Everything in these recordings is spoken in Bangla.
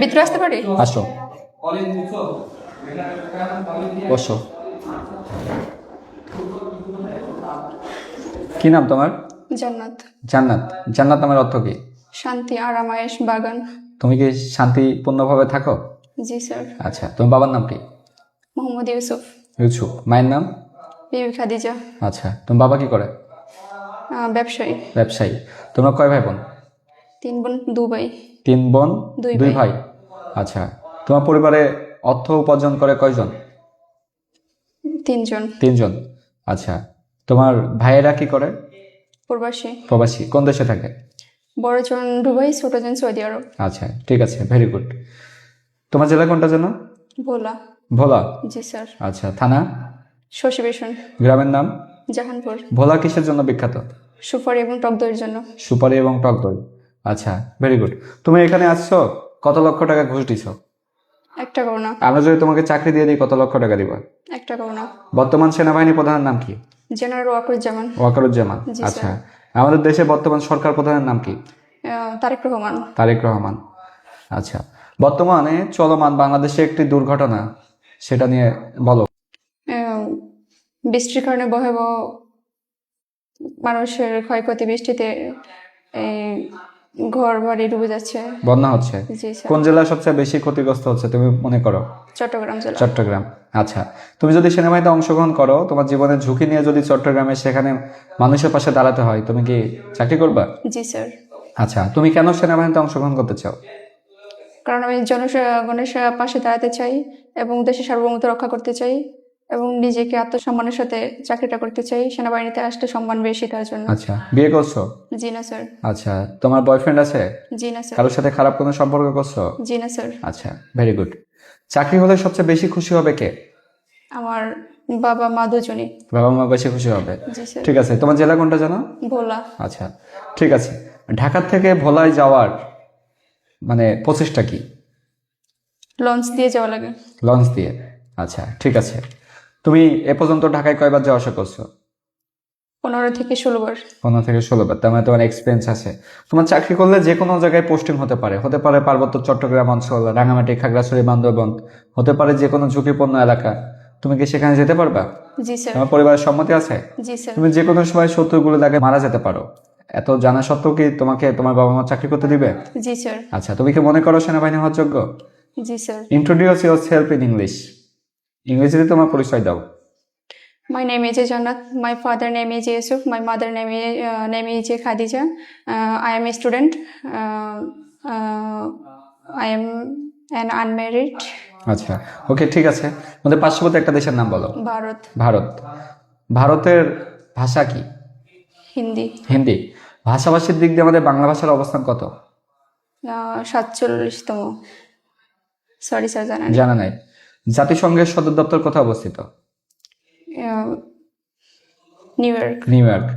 ভিতরে আসতে পারি? আসো, বসো। কি নাম তোমার? জান্নাত। জান্নাত। জান্নাত নামের অর্থ কি? শান্তি, আরামায়েশ, বাগান। তুমি কি শান্তিপূর্ণভাবে থাকো? জি স্যার। আচ্ছা, তোমার বাবার নাম কি? মোহাম্মদ ইউসুফ। ইউসুফ। মায়ের নাম? বিবি খাদিজা। আচ্ছা, তোমার বাবা কি করে? ব্যবসায়ী। ব্যবসায়ী। তোমরা কয় ভাই বোন? 3 বোন 2 ভাই। 3 বোন 2 2 ভাই। ভাই। আচ্ছা, তোমার পরিবারে অর্থ উপার্জন করে কয়জন? 3 জন। 3 জন। আচ্ছা, তোমার ভাইয়েরা কি করে? প্রবাসী। প্রবাসী। কোন দেশে থাকে? বড় জন দুবাই, ছোট জন সৌদি আরব। আচ্ছা, ঠিক আছে, ভেরি গুড। তোমার জেলা কোনটা যেন? ভোলা। ভোলা। জি স্যার। আচ্ছা, থানা? শশীবেশন। গ্রামের নাম? জাহানপুর। ভোলা কিসের জন্য বিখ্যাত? সুপারি এবং টক দইয়ের জন্য। সুপারি এবং টক দই। আচ্ছা, ভেরি গুড। তুমি এখানে আসছো, কত লক্ষ টাকা ঘুষ দিছো? 1 টাকাও না। আমরা যদি তোমাকে চাকরি দিয়ে দিই, কত লক্ষ টাকা দিবা? 1 টাকাও না। বর্তমান সেনাবাহিনী প্রধানের নাম কি? জেনারেল ওয়াকরুজ্জামান। ওয়াকারুজ্জামান। জি আচ্ছা, স্যার। আমাদের দেশে বর্তমান সরকার প্রধানের নাম কি? তারেক রহমান। তারেক রহমান। আচ্ছা, বর্তমানে চলমান বাংলাদেশে একটি দুর্ঘটনা, সেটা নিয়ে বলো। বৃষ্টির কারণে ভয়াবহ মানুষের ক্ষয়ক্ষতি, বৃষ্টিতে এই ঘর বাড়ি ডুবে যাচ্ছে। বন্যা হচ্ছে। জি স্যার। কোন জেলা সবচেয়ে বেশি ক্ষতিগ্রস্ত হচ্ছে তুমি মনে করো? চট্টগ্রাম জেলা। চট্টগ্রাম। আচ্ছা, তুমি যদি সেনাবাহিনীতে অংশগ্রহণ করো, তোমার জীবনের ঝুঁকি নিয়ে যদি চট্টগ্রামে সেখানে মানুষের পাশে দাঁড়াতে হয়, তুমি কি চাকরি করবা? জি স্যার। আচ্ছা, তুমি কেন সেনাবাহিনীতে অংশগ্রহণ করতে চাও? কারণ আমি জনগণের পাশে দাঁড়াতে চাই এবং দেশের সার্বভৌমত্ব রক্ষা করতে চাই এবং নিজেকে আত্মসম্মানের সাথে চাকরিটা করতে চাই। সেনাবাহিনীতে আসলে সম্মান বেশি তার জন্য। আচ্ছা, বিয়ে করছো? জি না স্যার। আচ্ছা, তোমার বয়ফ্রেন্ড আছে? জি না স্যার। কারোর সাথে খারাপ কোনো সম্পর্ক করছো? জি না স্যার। আচ্ছা, ভেরি গুড। চাকরি হলে সবচেয়ে বেশি খুশি হবে কে? আমার বাবা মা দুজনই। বাবা মা বেশি খুশি হবে। জি স্যার। ঠিক আছে, তোমার জেলা কোনটা জানো? ভোলা। আচ্ছা, ঠিক আছে। ঢাকা থেকে ভোলায় যাওয়ার মানে প্রচেষ্টা কি? লঞ্চ দিয়ে যাওয়া লাগে। লঞ্চ দিয়ে। আচ্ছা, ঠিক আছে। তুমি এ পর্যন্ত ঢাকায় কয়বার যাওয়া আসা করছো? 15 থেকে 16 বার। 15 থেকে 16 বার। তার মানে তোমার এক্সপিরিয়েন্স আছে। তোমার চাকরি করলে যে কোনো জায়গায় পোস্টিং হতে পারে, হতে পারে পার্বত্য চট্টগ্রাম অঞ্চল, রাঙামাটি, খাগড়াছড়ি, বান্দরবন, হতে পারে যে কোনো ঝুঁকিপূর্ণ এলাকা। তুমি কি সেখানে যেতে পারবা? জি স্যার। তোমার পরিবারের সম্মতি আছে? জি স্যার। তুমি যে কোনো সময় শত্রুগুলো লাগে মারা যেতে পারো, এত জানা সত্ত্বেও কি তোমাকে তোমার বাবা মা চাকরি করতে দিবে? জি স্যার। আচ্ছা, তুমি কি মনে করো সেনাবাহিনী হওয়ার যোগ্য? জি sir. Introduce yourself in English. ইংরেজিতে তোমার পরিচয় দাও। My name is Jannat. My father name is Yusuf. My mother name is Khadija. I am a student. I am an unmarried. আচ্ছা, ওকে, ঠিক আছে। আমাদের পার্শ্ববর্তী একটা দেশের নাম বলো। ভারত। ভারত। ভারতের ভাষা কি? হিন্দি। হিন্দি। ভাষাভাষীর দিক দিয়ে আমাদের বাংলা ভাষার অবস্থান কত? 47তম। সরি স্যার, জানা নেই। জানা নাই। জাতিসংঘের সদর দপ্তর কোথায় অবস্থিত? New York. New York.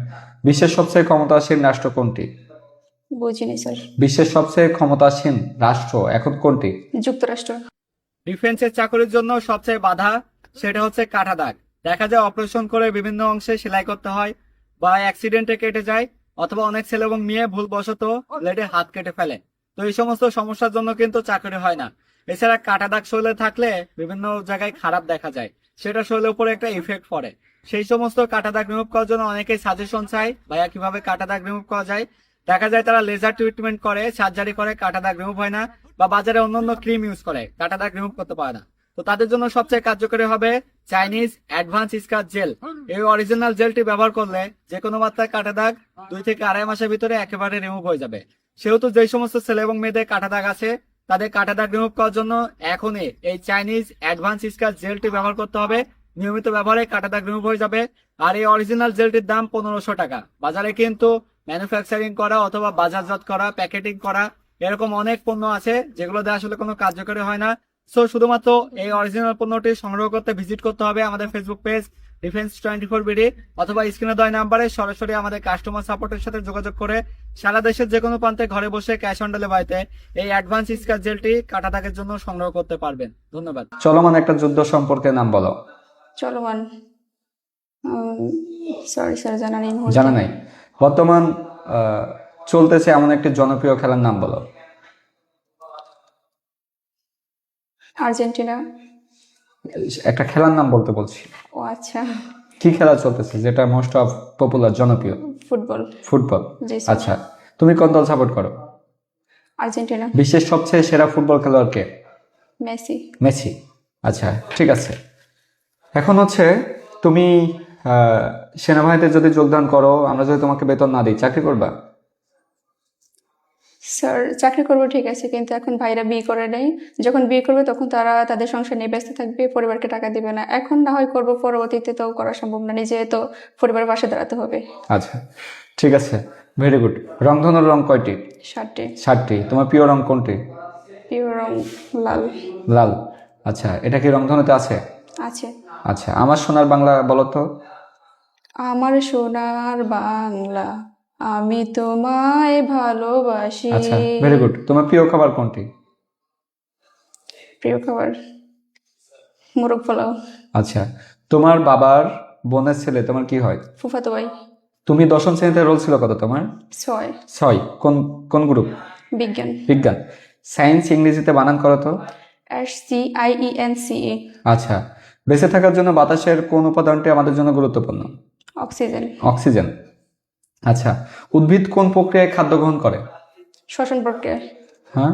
বিশ্বের সবচেয়ে ক্ষমতাসীন রাষ্ট্র কোনটি? বুঝিনি স্যার। বিশ্বের সবচেয়ে ক্ষমতাসীন রাষ্ট্র এখন কোনটি? যুক্তরাষ্ট্র। ডিফেন্সের চাকরির জন্য সবচেয়ে বাধা সেটা হচ্ছে কাটা দাগ। দেখা যায় অপারেশন করে বিভিন্ন অংশে সেলাই করতে হয় বা অ্যাক্সিডেন্টে কেটে যায়, অথবা অনেক ছেলে এবং মেয়ে ভুলবশত ব্লেডে হাত কেটে ফেলে। তো এই সমস্ত সমস্যার জন্য কিন্তু চাকরি হয় না। এছাড়া কাটা দাগ শরীরে থাকলে বিভিন্ন জায়গায় খারাপ দেখা যায়, সেটা শরীরের উপরে একটা ইফেক্ট পড়ে। সেই সমস্ত কাটা দাগ রিমুভ করার জন্য অনেকেই সাজেশন চায়, ভাইয়া কিভাবে কাটা দাগ রিমুভ করা যায়। দেখা যায় তারা লেজার ট্রিটমেন্ট করে, সার্জারি করে, কাটা দাগ রিমুভ হয় না, বা বাজারে অন্যান্য ক্রিম ইউজ করে, কাটা দাগ রিমুভ করতে পারে না। তো তাদের জন্য সবচেয়ে কার্যকরী হবে চাইনিজ অ্যাডভান্স স্কার জেল। এই অরিজিনাল জেলটি ব্যবহার করলে যে কোনো মাত্রায় কাটা দাগ 2 থেকে 2.5 মাসের ভিতরে একেবারে রিমুভ হয়ে যাবে। সেহেতু যে সমস্ত ছেলে এবং মেয়েদের কাটা দাগ আছে, তাদের কাটা দাগ রিমুভ করার জন্য এখনই এই চাইনিজ অ্যাডভান্স স্কার জেলটি ব্যবহার করতে হবে। নিয়মিত ব্যবহারে কাটা দাগ রিমুভ হয়ে যাবে। আর এই অরিজিনাল জেলটির দাম 1500 টাকা। বাজারে কিন্তু ম্যানুফ্যাকচারিং করা অথবা বাজারজাত করা, প্যাকেটিং করা এরকম অনেক পণ্য আছে যেগুলো দিয়ে আসলে কোনো কার্যকরী হয় না। সো শুধুমাত্র এই অরিজিনাল পণ্যটি সংগ্রহ করতে ভিজিট করতে হবে আমাদের ফেসবুক পেজ ডিফেন্স 24 বিডি, অথবা স্ক্রিনে দেওয়া নাম্বারে সরাসরি আমাদের কাস্টমার সাপোর্টের সাথে যোগাযোগ করে সারা দেশের যে কোনো প্রান্তে ঘরে বসে ক্যাশ অন ডেলিভারিতে এই অ্যাডভান্স স্কার জেলটি কাটা দাগের জন্য সংগ্রহ করতে পারবেন। ধন্যবাদ। চলমান একটা যুদ্ধ সম্পর্কে নাম বলো। চলমান। সরি স্যার, জানা নেই। জানা নাই। বর্তমান চলতেছে এমন একটি জনপ্রিয় খেলার নাম বলো। আর্জেন্টিনা। একটা খেলার নাম বলতে বলছি। ও আচ্ছা, কি খেলা চলতেছে যেটা মোস্ট অফ পপুলার, জনপ্রিয়? ফুটবল। ফুটবল। জি স্যার। আচ্ছা, তুমি কোন দল সাপোর্ট করো? আর্জেন্টিনা। বিশ্বের সবচেয়ে সেরা ফুটবল খেলোয়াড় কে? মেসি। মেসি। আচ্ছা, ঠিক আছে। এখন হচ্ছে তুমি সেনাবাহিনীতে যদি যোগদান করো, আমরা যদি তোমাকে বেতন না দিই, চাকরি করবা? স্যার চাকরি করবো ঠিক আছে, কিন্তু এখন ভাইরা বিয়ে করে নেই। যখন বিয়ে করবে তখন তারা তাদের সংসার নিয়ে ব্যস্ত থাকবে, পরিবারকে টাকা দিবে না। এখন না হয় করবো, পরবর্তীতে তো করা সম্ভব না, নিজে তো পরিবারের পাশে দাঁড়াতে হবে। আচ্ছা, ঠিক আছে, ভেরি গুড। রংধনুর রং কয়টি? 7টি। 7টি। তোমার প্রিয় রং কোনটি? প্রিয় রং লাল। লাল। আচ্ছা, এটা কি রংধনুতে আছে? আছে। আচ্ছা, আমার সোনার বাংলা বলো তো। আমার সোনার বাংলা, আমি তোমায় ভালোবাসি। আচ্ছা, ভেরি গুড। তোমার প্রিয় খাবার কোনটি? প্রিয় খাবার মোরগ পোলাও। আচ্ছা, তোমার বাবার বোনের ছেলে তোমার কি হয়? ফুফাতো ভাই। তুমি 10ম শ্রেণীতে রোল ছিল কত তোমার? 6। 6। কোন কোন গ্রুপ? বিজ্ঞান। বিজ্ঞান। সায়েন্স ইংরেজিতে বানান করো তো। SCIENCE। আচ্ছা, বেঁচে থাকার জন্য বাতাসের কোন উপাদানটি আমাদের জন্য গুরুত্বপূর্ণ? অক্সিজেন। অক্সিজেন। আচ্ছা, উদ্ভিদ কোন প্রক্রিয়ায় খাদ্য গ্রহণ করে? শ্বসন প্রক্রিয়া। হ্যাঁ,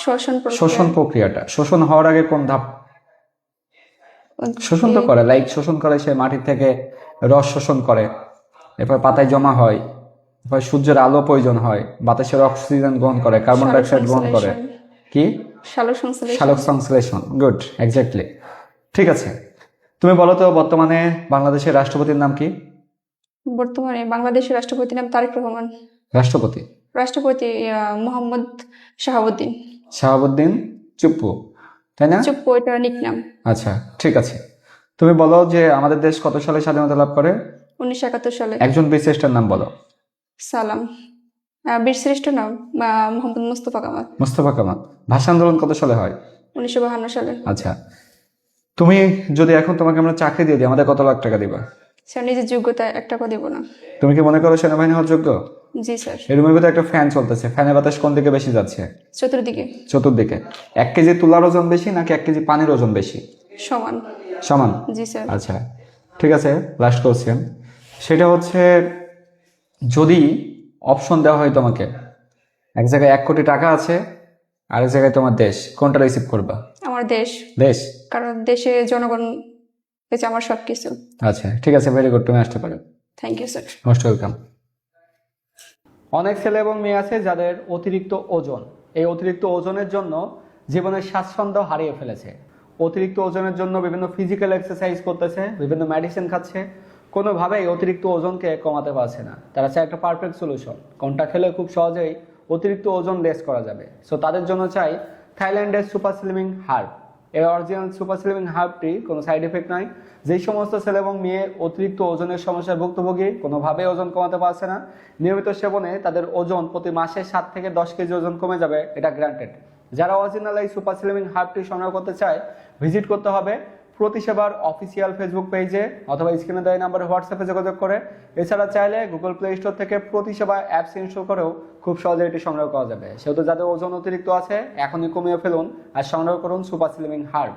শ্বসন শোষণ প্রক্রিয়াটা। শোষণ হওয়ার আগে কোন ধাপ? শোষণ তো করে, লাইক শোষণ করে, সে মাটি থেকে রস শোষণ করে, এরপর পাতায় জমা হয়, এরপর সূর্যের আলো প্রয়োজন হয়, বাতাসের অক্সিজেন গ্রহণ করে, কার্বন ডাইঅক্সাইড গ্রহণ করে। কি? সালোক সংশ্লেষণ। সালোক সংশ্লেষণ। Good, exactly. ঠিক আছে, তুমি বলো তো বর্তমানে বাংলাদেশের রাষ্ট্রপতির নাম কি? বর্তমানে বাংলাদেশের রাষ্ট্রপতির নাম তারেক রহমান। রাষ্ট্রপতি? রাষ্ট্রপতি মোহাম্মদ শাহাবুদ্দিন। শাহাবুদ্দিন চুপ্পু, তাই না? চুপ্পু এটা নিক নাম। আচ্ছা, ঠিক আছে। তুমি বলো যে আমাদের দেশ কত সালে স্বাধীনতা লাভ করে? 1971 সালে। একজন বীর শ্রেষ্ঠের নাম বলো। সালাম। বীরশ্রেষ্ঠ নাম মোহাম্মদ মুস্তফা কামাল। মোস্তফা কামাল। ভাষা আন্দোলন কত সালে হয়? 1952 সালে। আচ্ছা, তুমি যদি এখন তোমাকে আমরা চাকরি দিয়ে দিই, আমাদের কত লাখ টাকা দিবা? স্যার নিজের যোগ্যতা 1 টাকা দেব না। তুমি কি মনে করো সেনাবাহিনী হওয়ার যোগ্য? জি স্যার। এই রুমের ভিতরে একটা ফ্যান চলতেছে, ফ্যানের বাতাস কোন দিকে বেশি যাচ্ছে? চতুর্দিকে। চতুর্দিকে। 1 কেজি তুলার ওজন বেশি নাকি 1 কেজি পানির ওজন বেশি? সমান। সমান। জি স্যার। আচ্ছা, ঠিক আছে, লাস্ট কোশ্চেন। সেটা হচ্ছে, যদি অপশন দেওয়া হয় তোমাকে, এক জায়গায় 1 কোটি টাকা আছে, আরেক জায়গায় তোমার দেশ, কোনটা রিসিভ করবা? আমার দেশ। দেশ। কারণ দেশে জনগণ হচ্ছে আমার সবকিছু। আচ্ছা, ঠিক আছে, ভেরি গুড, তুমি আসতে পারো। Thank you sir. Most welcome. অনেক ছেলে এবং মেয়ে আছে যাদের অতিরিক্ত ওজন, এই অতিরিক্ত ওজনের জন্য জীবনের স্বাচ্ছন্দ্য হারিয়ে ফেলেছে। অতিরিক্ত ওজনের জন্য বিভিন্ন ফিজিক্যাল এক্সারসাইজ করতেছে, বিভিন্ন মেডিসিন খাচ্ছে, কোনোভাবেই অতিরিক্ত ওজনকে কমাতে পারছে না। তারা চায় একটা পারফেক্ট সলিউশন, কোনটা খেলে খুব সহজেই অতিরিক্ত ওজন লেস করা যাবে। সো তাদের জন্য চাই থাইল্যান্ডের সুপার স্লিমিং হার্ব। এই অরিজিনাল সুপার স্লিমিং হার্বটি কোনো সাইড এফেক্ট নাই। যেই সমস্ত ছেলে এবং মেয়ে অতিরিক্ত ওজনের সমস্যায় ভুক্তভোগী, কোনোভাবে ওজন কমাতে পারছে না, নিয়মিত সেবনে তাদের ওজন প্রতি মাসে 7 থেকে 10 কেজি ওজন কমে যাবে, এটা গ্রান্টেড। যারা অরিজিনাল এই সুপার স্লিমিং হার্বটি সংগ্রহ করতে চায়, ভিজিট করতে হবে প্রতিসেবার অফিসিয়াল ফেসবুক পেজে অথবা স্ক্রিনে দেওয়া নাম্বারে হোয়াটসঅ্যাপে যোগাযোগ করে। এছাড়া চাইলে গুগল প্লে স্টোর থেকে প্রতিসেবা অ্যাপস ইনস্টল করেও খুব সহজে এটি সংগ্রহ করা যাবে। সেহেতু যাদের ওজন অতিরিক্ত আছে, এখনই কমিয়ে ফেলুন আর সংগ্রহ করুন সুপার স্লিমিং হার্ব।